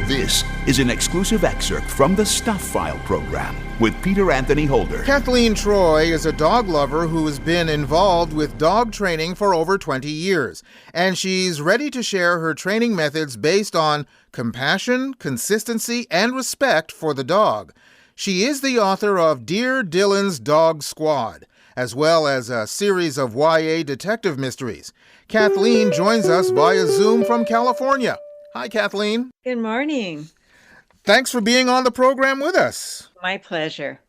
This is an exclusive excerpt from the Stuph File Program with Peter Anthony Holder. Kathleen Troy is a dog lover who has been involved with dog training for over 20 years, and she's ready to share her training methods based on compassion, consistency, and respect for the dog. She is the author of Dear Dylan's Dog Squad, as well as a series of YA detective mysteries. Kathleen joins us via Zoom from California. Hi, Kathleen. Good morning. Thanks for being on the program with us. My pleasure.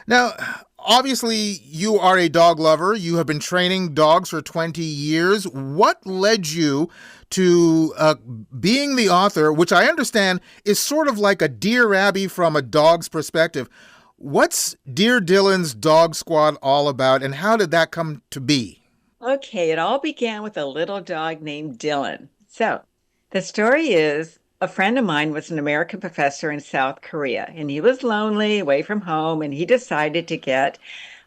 Now, obviously, you are a dog lover. You have been training dogs for 20 years. What led you to being the author, which I understand is sort of like a Dear Abby from a dog's perspective? What's Dear Dylan's Dog Squad all about, and how did that come to be? Okay, it all began with a little dog named Dylan. So, the story is a friend of mine was an American professor in South Korea, and he was lonely, away from home, and he decided to get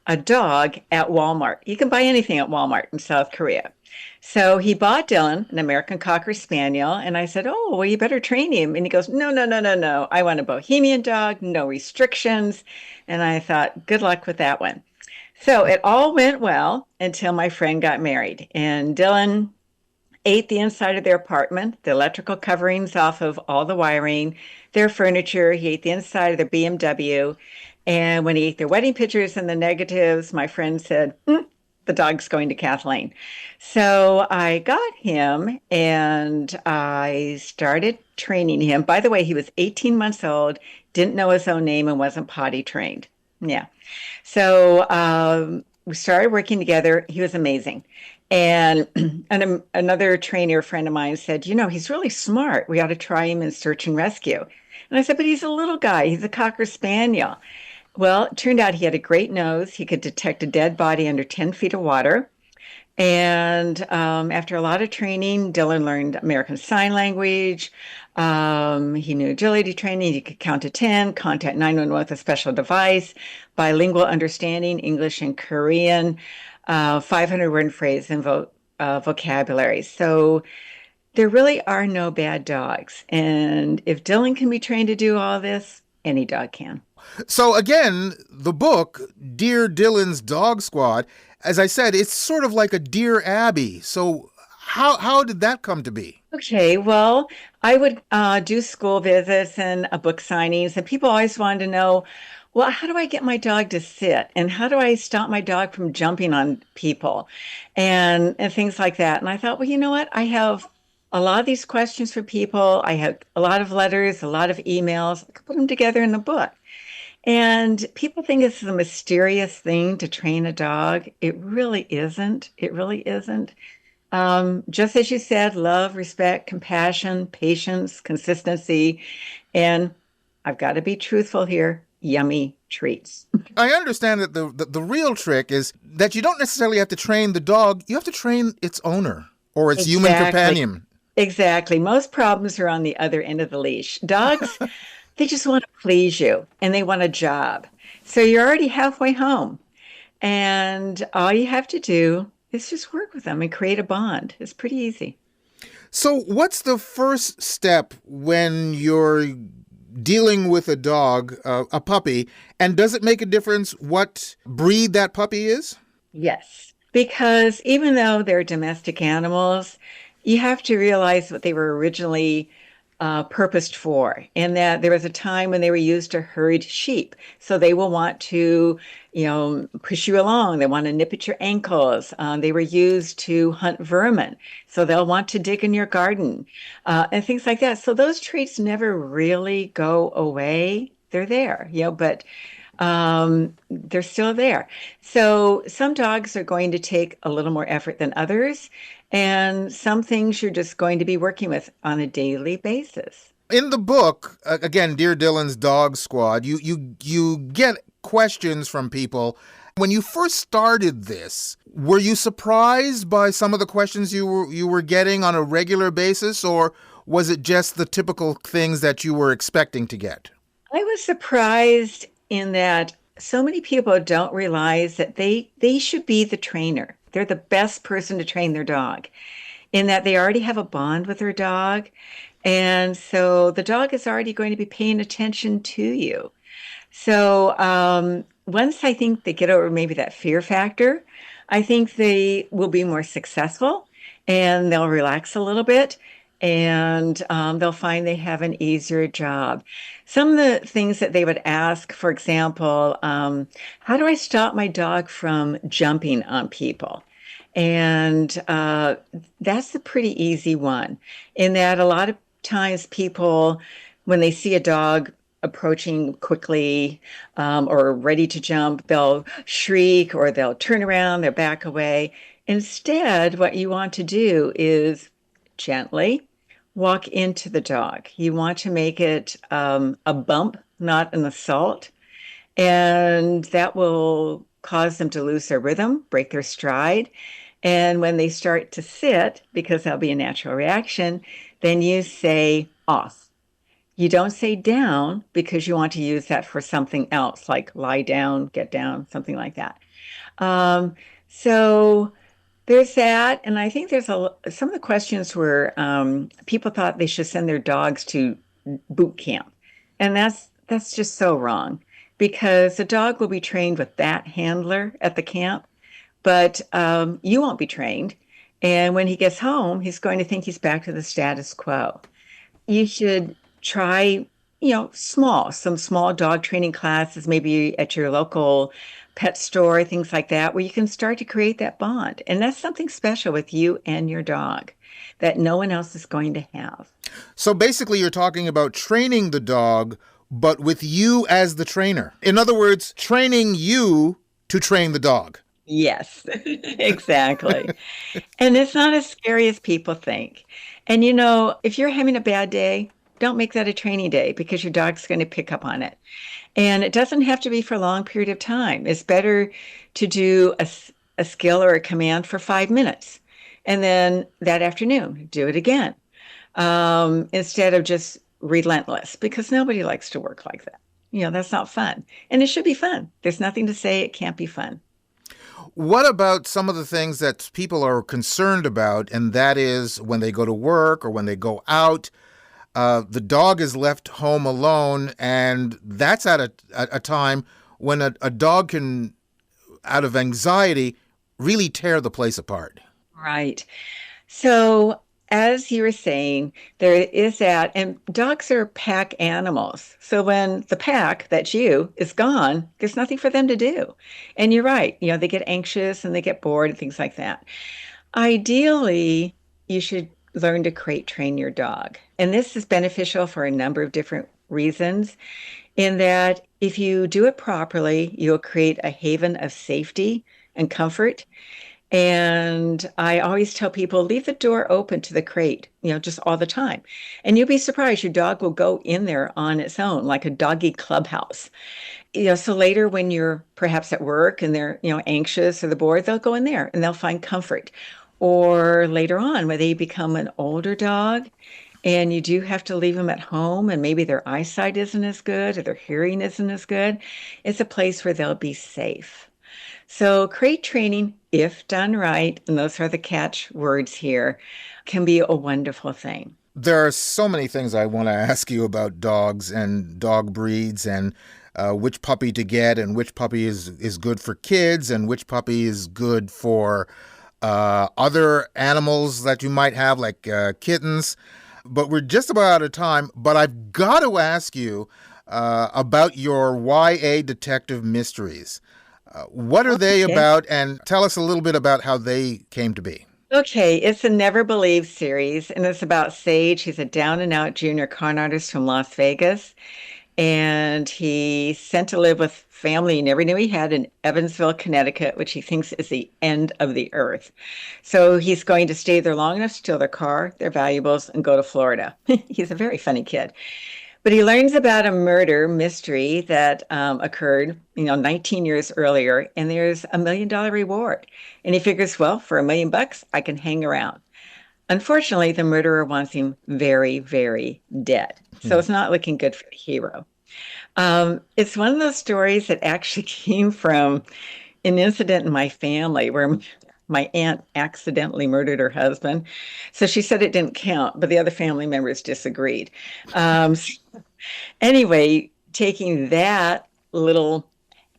a dog at Walmart. You can buy anything at Walmart in South Korea. So he bought Dylan, an American Cocker Spaniel, and I said, oh, well, you better train him. And he goes, no. I want a Bohemian dog, no restrictions. And I thought, good luck with that one. So it all went well until my friend got married, and Dylan ate the inside of their apartment, the electrical coverings off of all the wiring, their furniture. He ate the inside of their BMW. And when he ate their wedding pictures and the negatives, my friend said, the dog's going to Kathleen. So I got him and I started training him. By the way, he was 18 months old, didn't know his own name, and wasn't potty trained. Yeah. So we started working together. He was amazing. And another trainer friend of mine said, he's really smart. We ought to try him in search and rescue. And I said, but he's a little guy. He's a Cocker Spaniel. Well, it turned out he had a great nose. He could detect a dead body under 10 feet of water. And after a lot of training, Dylan learned American Sign Language. He knew agility training. He could count to 10, contact 911 with a special device, bilingual understanding, English and Korean, 500 word phrase and vocabulary. So there really are no bad dogs. And if Dylan can be trained to do all this, any dog can. So again, the book, Dear Dylan's Dog Squad, as I said, it's sort of like a Dear Abby. So how did that come to be? Okay, well, I would do school visits and book signings, and people always wanted to know, well, how do I get my dog to sit? And how do I stop my dog from jumping on people? And things like that. And I thought, well, you know what? I have a lot of these questions for people. I have a lot of letters, a lot of emails. I could put them together in the book. And people think it's a mysterious thing to train a dog. It really isn't. It really isn't. Just as you said, love, respect, compassion, patience, consistency, and I've got to be truthful here, yummy treats. I understand that the real trick is that you don't necessarily have to train the dog. You have to train its owner or its human companion. Exactly. Most problems are on the other end of the leash. Dogs, they just want to please you and they want a job. So you're already halfway home. And all you have to do is just work with them and create a bond. It's pretty easy. So what's the first step when you're dealing with a dog, a puppy, and does it make a difference what breed that puppy is? Yes, because even though they're domestic animals, you have to realize what they were originally purposed for, and that there was a time when they were used to herd sheep. So they will want to, push you along. They want to nip at your ankles. They were used to hunt vermin. So they'll want to dig in your garden and things like that. So those traits never really go away. They're there, but they're still there. So some dogs are going to take a little more effort than others. And some things you're just going to be working with on a daily basis. In the book, again, Dear Dylan's Dog Squad, you get questions from people. When you first started this, were you surprised by some of the questions you were getting on a regular basis, or was it just the typical things that you were expecting to get? I was surprised in that so many people don't realize that they should be the trainer. They're the best person to train their dog. in that they already have a bond with their dog. And so the dog is already going to be paying attention to you. So once I think they get over maybe that fear factor, I think they will be more successful and they'll relax a little bit and they'll find they have an easier job. Some of the things that they would ask, for example, how do I stop my dog from jumping on people? And that's a pretty easy one, in that a lot of times people, when they see a dog approaching quickly or ready to jump, they'll shriek or they'll turn around, they'll back away. Instead, what you want to do is gently walk into the dog. You want to make it a bump, not an assault. And that will cause them to lose their rhythm, break their stride. And when they start to sit, because that'll be a natural reaction, then you say off. You don't say down because you want to use that for something else, like lie down, get down, something like that. So there's that. And I think there's some of the questions where people thought they should send their dogs to boot camp. And that's just so wrong, because the dog will be trained with that handler at the camp, but you won't be trained. And when he gets home, he's going to think he's back to the status quo. You should try, some small dog training classes, maybe at your local pet store, things like that, where you can start to create that bond. And that's something special with you and your dog that no one else is going to have. So basically, you're talking about training the dog, but with you as the trainer. In other words, training you to train the dog. Yes, exactly. And it's not as scary as people think. And if you're having a bad day, don't make that a training day, because your dog's going to pick up on it. And it doesn't have to be for a long period of time. It's better to do a skill or a command for 5 minutes. And then that afternoon, do it again, instead of just relentless, because nobody likes to work like that. That's not fun. And it should be fun. There's nothing to say it can't be fun. What about some of the things that people are concerned about, and that is when they go to work or when they go out, the dog is left home alone, and that's at a time when a dog can, out of anxiety, really tear the place apart. Right. So as you were saying, there is that, and dogs are pack animals. So when the pack, that's you, is gone, there's nothing for them to do. And you're right, they get anxious and they get bored and things like that. Ideally, you should learn to crate train your dog. And this is beneficial for a number of different reasons, in that if you do it properly, you'll create a haven of safety and comfort. And I always tell people, leave the door open to the crate, just all the time. And you'll be surprised, your dog will go in there on its own, like a doggy clubhouse. So later when you're perhaps at work and they're, anxious or the bored, they'll go in there and they'll find comfort. Or later on, when they become an older dog and you do have to leave them at home and maybe their eyesight isn't as good or their hearing isn't as good, it's a place where they'll be safe. So crate training, if done right, and those are the catch words here, can be a wonderful thing. There are so many things I want to ask you about dogs and dog breeds and which puppy to get and which puppy is good for kids and which puppy is good for other animals that you might have, like kittens. But we're just about out of time. But I've got to ask you about your YA detective mysteries. What are they about? And tell us a little bit about how they came to be. Okay, it's a Never Believe series, and it's about Sage. He's a down-and-out junior con artist from Las Vegas, and he's sent to live with family he never knew he had in Evansville, Connecticut, which he thinks is the end of the earth. So he's going to stay there long enough to steal their car, their valuables, and go to Florida. He's a very funny kid. But he learns about a murder mystery that occurred, 19 years earlier, and there's $1 million reward. And he figures, well, for $1 million, I can hang around. Unfortunately, the murderer wants him very, very dead. So it's not looking good for the hero. It's one of those stories that actually came from an incident in my family where my aunt accidentally murdered her husband. So she said it didn't count, but the other family members disagreed. So anyway, taking that little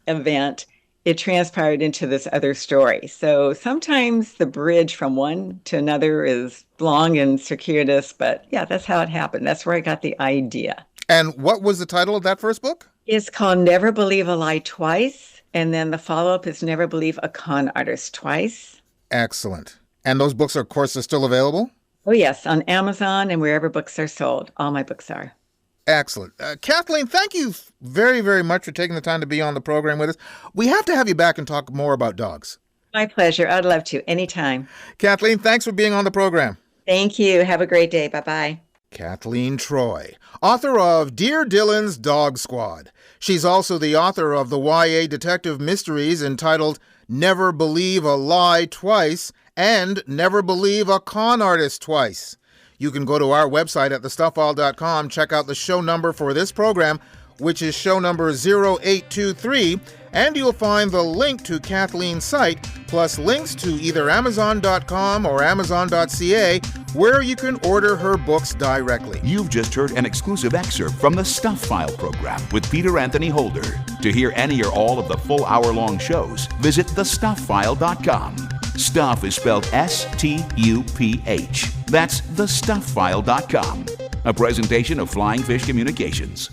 event, it transpired into this other story. So sometimes the bridge from one to another is long and circuitous, but yeah, that's how it happened. That's where I got the idea. And what was the title of that first book? It's called Never Believe a Lie Twice. And then the follow-up is Never Believe a Con Artist Twice. Excellent. And those books, of course, are still available? Oh, yes, on Amazon and wherever books are sold. All my books are. Excellent. Kathleen, thank you very, very much for taking the time to be on the program with us. We have to have you back and talk more about dogs. My pleasure. I'd love to. Anytime. Kathleen, thanks for being on the program. Thank you. Have a great day. Bye-bye. Kathleen Troy, author of Dear Dylan's Dog Squad. She's also the author of the YA detective mysteries entitled Never Believe a Lie Twice and Never Believe a Con Artist Twice. You can go to our website at thestufffile.com, check out the show number for this program, which is show number 0823, and you'll find the link to Kathleen's site, plus links to either Amazon.com or Amazon.ca, where you can order her books directly. You've just heard an exclusive excerpt from the Stuph File Program with Peter Anthony Holder. To hear any or all of the full hour-long shows, visit thestufffile.com. Stuff is spelled S-T-U-P-H. That's thestufffile.com. A presentation of Flying Fish Communications.